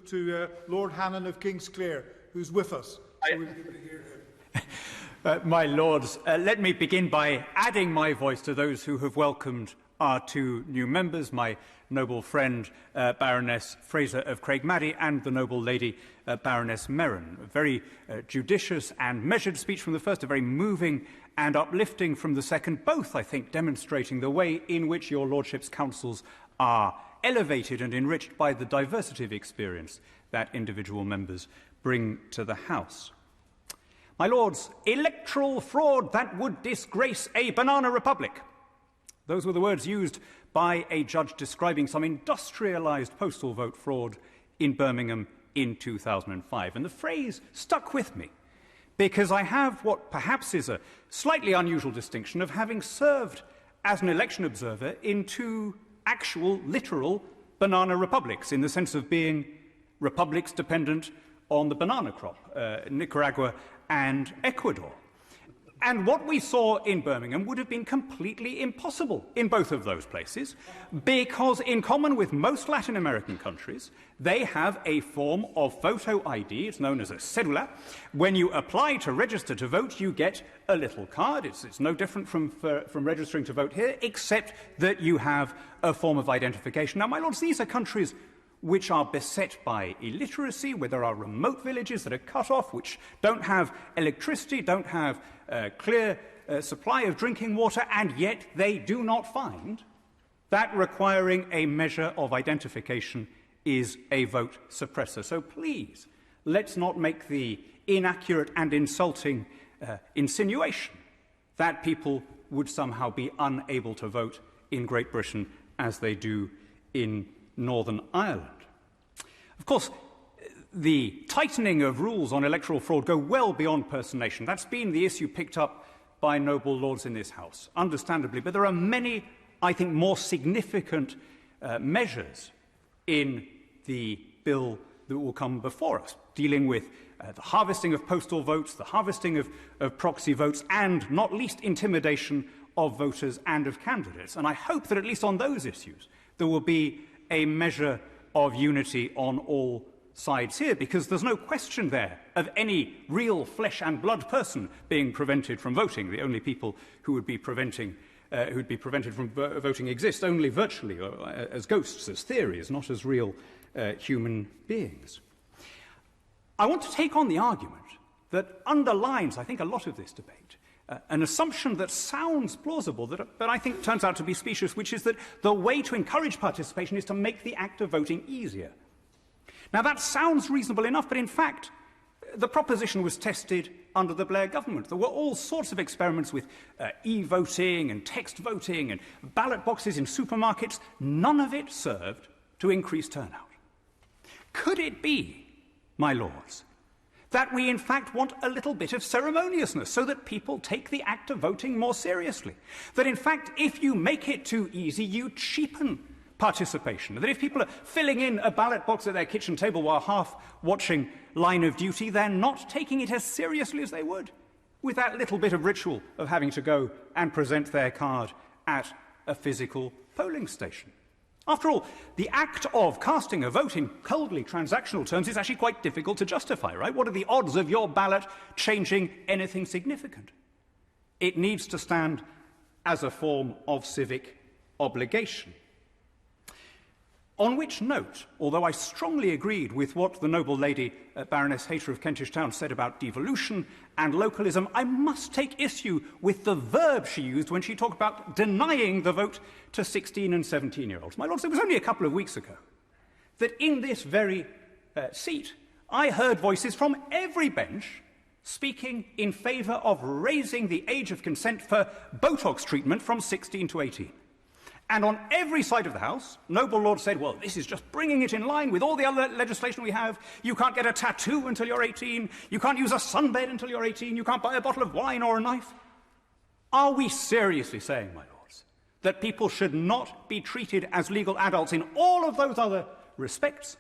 to Lord Hannon of Kingsclere, who's with us. So we'll be able to hear him. My Lords, let me begin by adding my voice to those who have welcomed our two new members, my noble friend Baroness Fraser of Craigmaddy and the noble lady Baroness Merron. A very judicious and measured speech from the first, a very moving and uplifting from the second, both, I think, demonstrating the way in which your Lordship's councils are elevated and enriched by the diversity of experience that individual members bring to the House. My Lords, electoral fraud that would disgrace a banana republic. Those were the words used by a judge describing some industrialised postal vote fraud in Birmingham in 2005. And the phrase stuck with me because I have what perhaps is a slightly unusual distinction of having served as an election observer in two actual, literal banana republics, in the sense of being republics dependent on the banana crop, Nicaragua and Ecuador. And what we saw in Birmingham would have been completely impossible in both of those places, because in common with most Latin American countries, they have a form of photo ID, it's known as a cédula. When you apply to register to vote, you get a little card. It's no different from registering to vote here, except that you have a form of identification. Now, my Lords, these are countries which are beset by illiteracy, where there are remote villages that are cut off, which don't have electricity, don't have clear supply of drinking water, and yet they do not find that requiring a measure of identification is a vote suppressor. So please, let's not make the inaccurate and insulting insinuation that people would somehow be unable to vote in Great Britain as they do in Northern Ireland. Of course, the tightening of rules on electoral fraud go well beyond personation. That's been the issue picked up by noble lords in this House, understandably. But there are many, I think, more significant measures in the bill that will come before us, dealing with the harvesting of postal votes, the harvesting of proxy votes, and not least intimidation of voters and of candidates. And I hope that at least on those issues there will be a measure of unity on all sides here, because there's no question there of any real flesh and blood person being prevented from voting. The only people who would be prevented from voting exist only virtually, or as ghosts, as theories, not as real human beings. I want to take on the argument that underlines, I think, a lot of this debate, an assumption that sounds plausible, but I think turns out to be specious, which is that the way to encourage participation is to make the act of voting easier. Now, that sounds reasonable enough, but in fact, the proposition was tested under the Blair government. There were all sorts of experiments with e-voting and text voting and ballot boxes in supermarkets. None of it served to increase turnout. Could it be, my lords, that we in fact want a little bit of ceremoniousness so that people take the act of voting more seriously? That in fact, if you make it too easy, you cheapen participation. That if people are filling in a ballot box at their kitchen table while half watching Line of Duty, they're not taking it as seriously as they would with that little bit of ritual of having to go and present their card at a physical polling station. After all, the act of casting a vote in coldly transactional terms is actually quite difficult to justify, right? What are the odds of your ballot changing anything significant? It needs to stand as a form of civic obligation. On which note, although I strongly agreed with what the noble lady Baroness Hayter of Kentish Town said about devolution and localism, I must take issue with the verb she used when she talked about denying the vote to 16 and 17-year-olds. My lords, it was only a couple of weeks ago that in this very seat I heard voices from every bench speaking in favour of raising the age of consent for Botox treatment from 16 to 18. And on every side of the House, noble lords said, well, this is just bringing it in line with all the other legislation we have. You can't get a tattoo until you're 18. You can't use a sunbed until you're 18. You can't buy a bottle of wine or a knife. Are we seriously saying, my lords, that people should not be treated as legal adults in all of those other respects,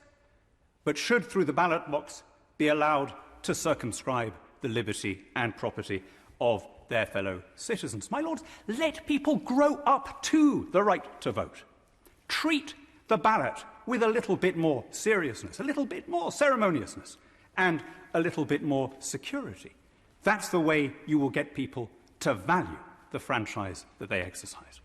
but should, through the ballot box, be allowed to circumscribe the liberty and property of their fellow citizens? My lords, let people grow up to the right to vote. Treat the ballot with a little bit more seriousness, a little bit more ceremoniousness, and a little bit more security. That's the way you will get people to value the franchise that they exercise.